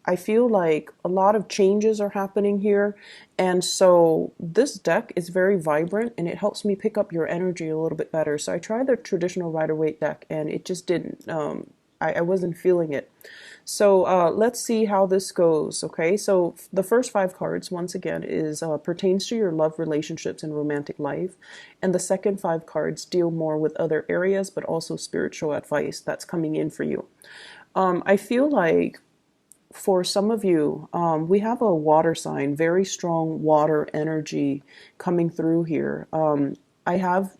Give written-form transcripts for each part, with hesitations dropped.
I feel like a lot of changes are happening here. And so this deck is very vibrant and it helps me pick up your energy a little bit better. So I tried the traditional Rider-Waite deck and it just didn't. I wasn't feeling it. So let's see how this goes. Okay, so the first five cards, once again, is pertains to your love, relationships, and romantic life. And the second five cards deal more with other areas, but also spiritual advice that's coming in for you. I feel like for some of you, we have a water sign, very strong water energy coming through here. I have,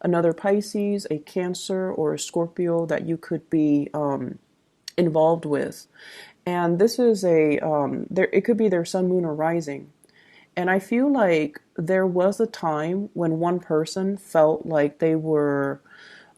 another Pisces, a Cancer, or a Scorpio that you could be involved with. And this is it could be their sun, moon, or rising. And I feel like there was a time when one person felt like they were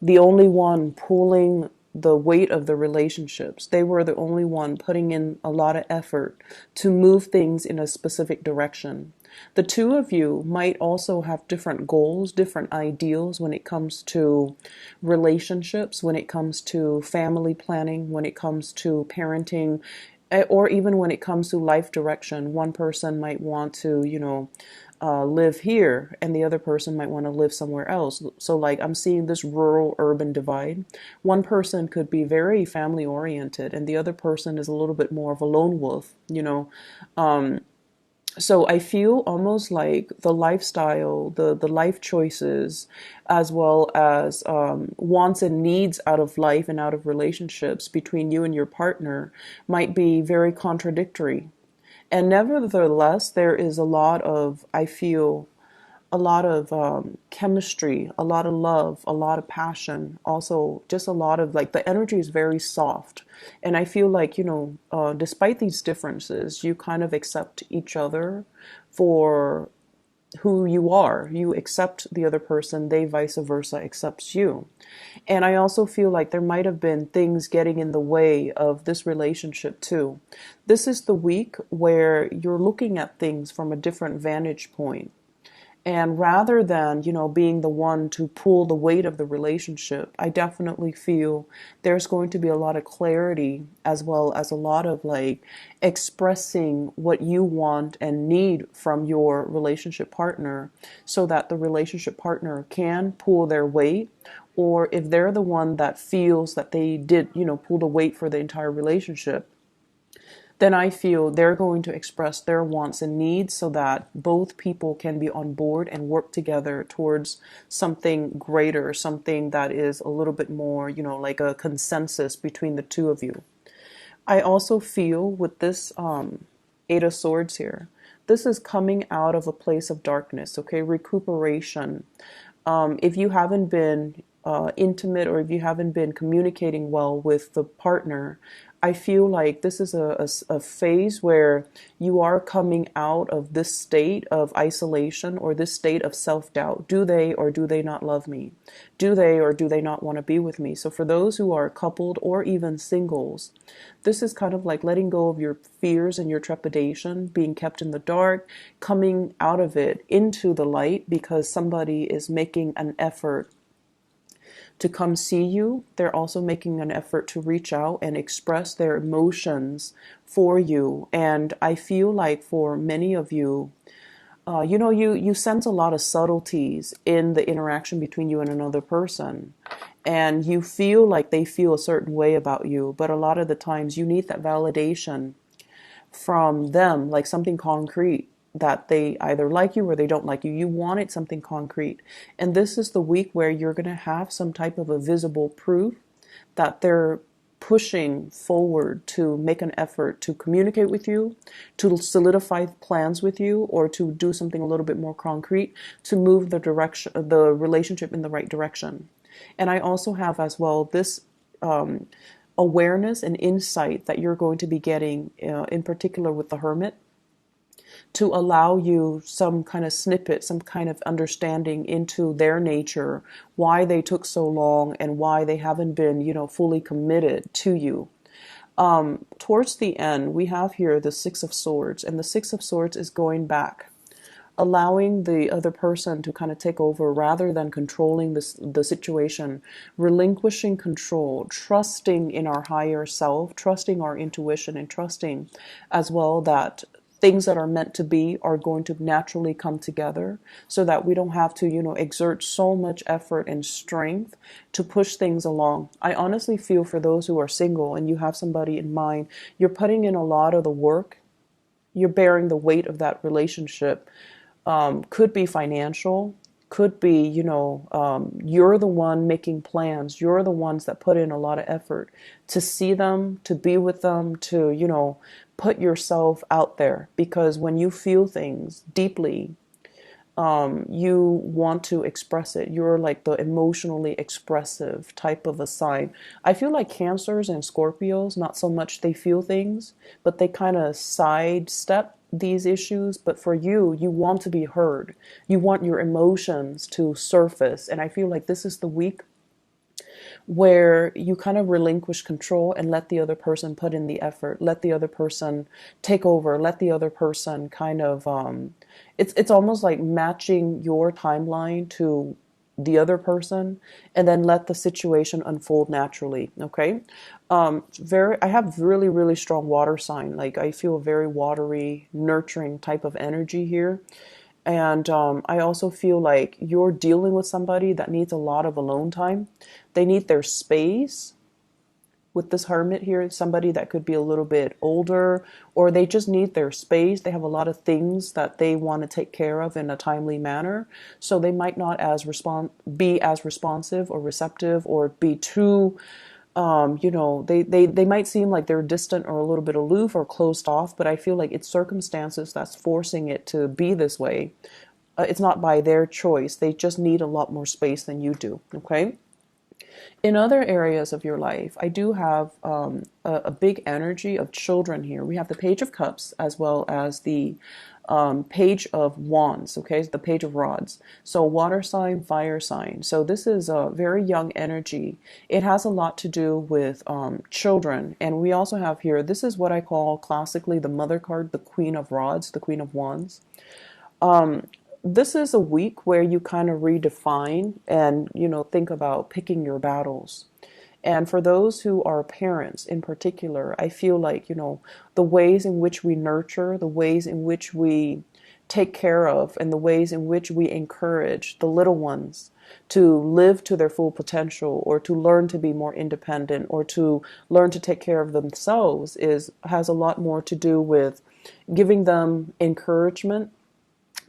the only one pulling the weight of the relationships. They were the only one putting in a lot of effort to move things in a specific direction. The two of you might also have different goals, different ideals when it comes to relationships, when it comes to family planning, when it comes to parenting, or even when it comes to life direction. One person might want to, live here and the other person might want to live somewhere else. So like I'm seeing this rural urban divide. One person could be very family oriented and the other person is a little bit more of a lone wolf. So I feel almost like the lifestyle, the life choices, as well as wants and needs out of life and out of relationships between you and your partner might be very contradictory. And nevertheless, there is a lot of, I feel, a lot of chemistry, a lot of love, a lot of passion, also just a lot of like the energy is very soft. And I feel like, despite these differences, you kind of accept each other for who you are. You accept the other person, they vice versa accepts you. And I also feel like there might have been things getting in the way of this relationship too. This is the week where you're looking at things from a different vantage point. And rather than, being the one to pull the weight of the relationship, I definitely feel there's going to be a lot of clarity as well as a lot of like expressing what you want and need from your relationship partner so that the relationship partner can pull their weight. Or if they're the one that feels that they did, pull the weight for the entire relationship, then I feel they're going to express their wants and needs so that both people can be on board and work together towards something greater, something that is a little bit more, like a consensus between the two of you. I also feel with this Eight of Swords here, this is coming out of a place of darkness, okay? Recuperation. If you haven't been intimate or if you haven't been communicating well with the partner, I feel like this is a phase where you are coming out of this state of isolation or this state of self-doubt. Do they or do they not love me? Do they or do they not want to be with me? So for those who are coupled or even singles, this is kind of like letting go of your fears and your trepidation, being kept in the dark, coming out of it into the light because somebody is making an effort to come see you. They're also making an effort to reach out and express their emotions for you. And I feel like for many of you, you sense a lot of subtleties in the interaction between you and another person. And you feel like they feel a certain way about you. But a lot of the times you need that validation from them, like something concrete that they either like you or they don't like you. You wanted something concrete. And this is the week where you're going to have some type of a visible proof that they're pushing forward to make an effort to communicate with you, to solidify plans with you, or to do something a little bit more concrete to move the relationship in the right direction. And I also have as well this awareness and insight that you're going to be getting, in particular with the Hermit, to allow you some kind of snippet, some kind of understanding into their nature, why they took so long and why they haven't been, fully committed to you. Towards the end, we have here the Six of Swords, and the Six of Swords is going back allowing the other person to kind of take over rather than controlling the situation, relinquishing control, trusting in our higher self, trusting our intuition, and trusting as well that things that are meant to be are going to naturally come together so that we don't have to, exert so much effort and strength to push things along. I honestly feel for those who are single and you have somebody in mind, you're putting in a lot of the work, you're bearing the weight of that relationship. Could be financial, could be, you're the one making plans. You're the ones that put in a lot of effort to see them, to be with them, to, put yourself out there. Because when you feel things deeply, you want to express it. You're like the emotionally expressive type of a sign. I feel like Cancers and Scorpios, not so much they feel things, but they kind of sidestep these issues. But for you, you want to be heard. You want your emotions to surface. And I feel like this is the week where you kind of relinquish control and let the other person put in the effort, let the other person take over, let the other person kind of it's almost like matching your timeline to the other person and then let the situation unfold naturally. Okay. I have really, really strong water sign. Like I feel a very watery, nurturing type of energy here. And I also feel like you're dealing with somebody that needs a lot of alone time. They need their space. With this hermit here, somebody that could be a little bit older, or they just need their space. They have a lot of things that they want to take care of in a timely manner. So they might not be as responsive or receptive or be too they might seem like they're distant or a little bit aloof or closed off, but I feel like it's circumstances that's forcing it to be this way. It's not by their choice. They just need a lot more space than you do. Okay. In other areas of your life, I do have a big energy of children here. We have the Page of Cups as well as the Page of Wands, okay, the Page of Rods. So water sign, fire sign. So this is a very young energy. It has a lot to do with children. And we also have here, this is what I call classically the mother card, the Queen of Rods, the Queen of Wands. This is a week where you kind of redefine and, think about picking your battles. And for those who are parents in particular, I feel like, the ways in which we nurture, the ways in which we take care of, and the ways in which we encourage the little ones to live to their full potential or to learn to be more independent or to learn to take care of themselves has a lot more to do with giving them encouragement,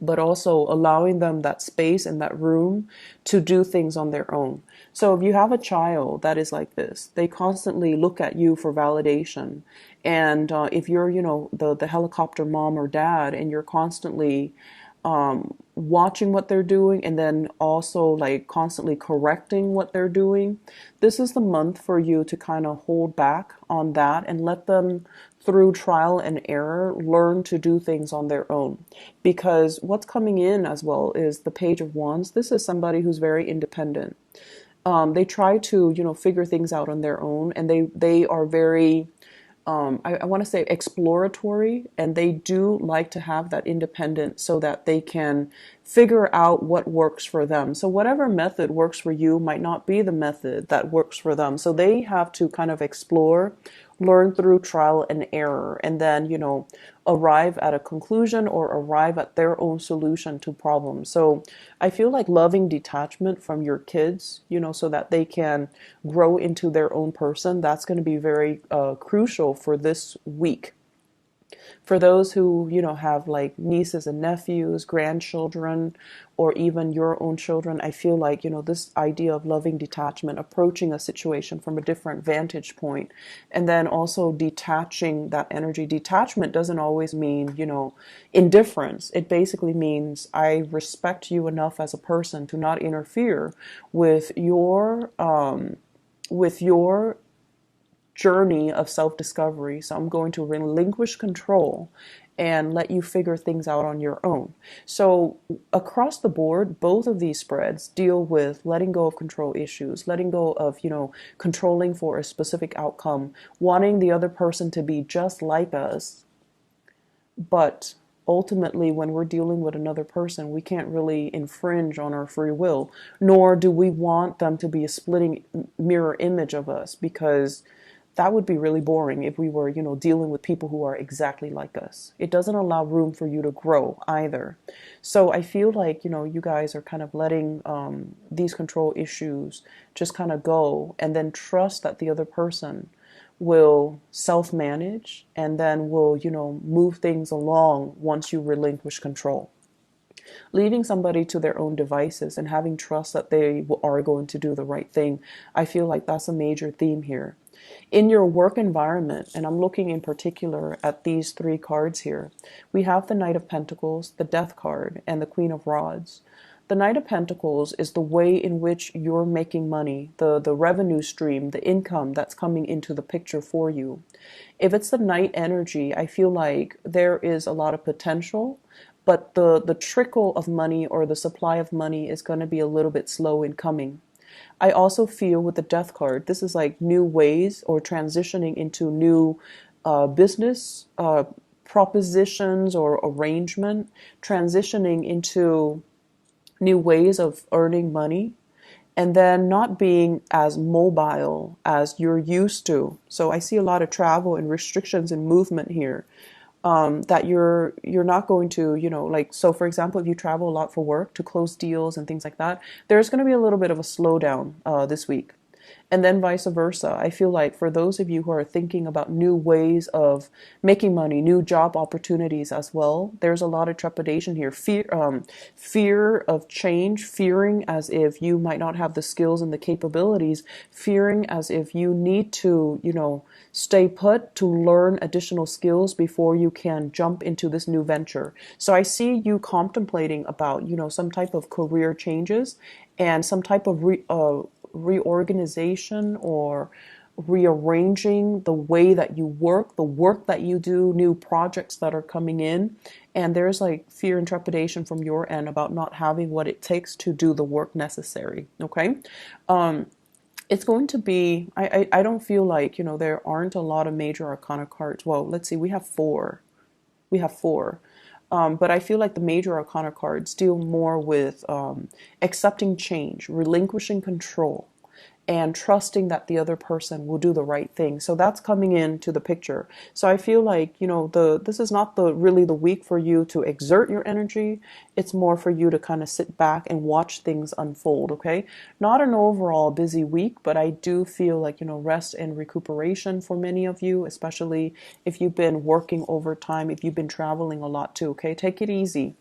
but also allowing them that space and that room to do things on their own. So if you have a child that is like this, they constantly look at you for validation. And if you're, the helicopter mom or dad, and you're constantly watching what they're doing and then also like constantly correcting what they're doing, this is the month for you to kind of hold back on that and let them, through trial and error, learn to do things on their own. Because what's coming in as well is the Page of Wands. This is somebody who's very independent. They try to, figure things out on their own, and they are very I want to say exploratory, and they do like to have that independence so that they can figure out what works for them. So whatever method works for you might not be the method that works for them. So they have to kind of explore, learn through trial and error, and then, arrive at a conclusion or arrive at their own solution to problems. So I feel like loving detachment from your kids, so that they can grow into their own person, that's going to be very crucial for this week. For those who, have like nieces and nephews, grandchildren, or even your own children, I feel like, this idea of loving detachment, approaching a situation from a different vantage point, and then also detaching that energy. Detachment doesn't always mean, indifference. It basically means I respect you enough as a person to not interfere with your journey of self-discovery. So I'm going to relinquish control and let you figure things out on your own. So across the board, both of these spreads deal with letting go of control issues, letting go of, controlling for a specific outcome, wanting the other person to be just like us, but ultimately, when we're dealing with another person, we can't really infringe on our free will, nor do we want them to be a splitting mirror image of us, because that would be really boring if we were, dealing with people who are exactly like us. It doesn't allow room for you to grow either. So I feel like, you guys are kind of letting these control issues just kind of go, and then trust that the other person will self-manage, and then will, move things along once you relinquish control. Leaving somebody to their own devices and having trust that they are going to do the right thing, I feel like that's a major theme here. In your work environment, and I'm looking in particular at these three cards here, we have the Knight of Pentacles, the Death card, and the Queen of Rods. The Knight of Pentacles is the way in which you're making money, the revenue stream, the income that's coming into the picture for you. If it's the Knight energy, I feel like there is a lot of potential, but the trickle of money or the supply of money is going to be a little bit slow in coming. I also feel with the Death card, this is like new ways or transitioning into new business propositions or arrangement, transitioning into new ways of earning money, and then not being as mobile as you're used to. So I see a lot of travel and restrictions in movement here, that you're not going to, like, so for example, if you travel a lot for work to close deals and things like that, there's going to be a little bit of a slowdown this week. And then vice versa. I feel like for those of you who are thinking about new ways of making money, new job opportunities as well, there's a lot of trepidation here. Fear of change, fearing as if you might not have the skills and the capabilities, fearing as if you need to, stay put to learn additional skills before you can jump into this new venture. So I see you contemplating about, some type of career changes and some type of reorganization or rearranging the way that you work, the work that you do, new projects that are coming in. And there's like fear and trepidation from your end about not having what it takes to do the work necessary. Okay. It's going to be, I don't feel like, there aren't a lot of major arcana cards. Well, let's see, we have four. We have four. But I feel like the major arcana cards deal more with accepting change, relinquishing control, and trusting that the other person will do the right thing. So that's coming into the picture. So I feel like, this is not really the week for you to exert your energy. It's more for you to kind of sit back and watch things unfold, okay? Not an overall busy week, but I do feel like, rest and recuperation for many of you, especially if you've been working overtime, if you've been traveling a lot too, okay? Take it easy.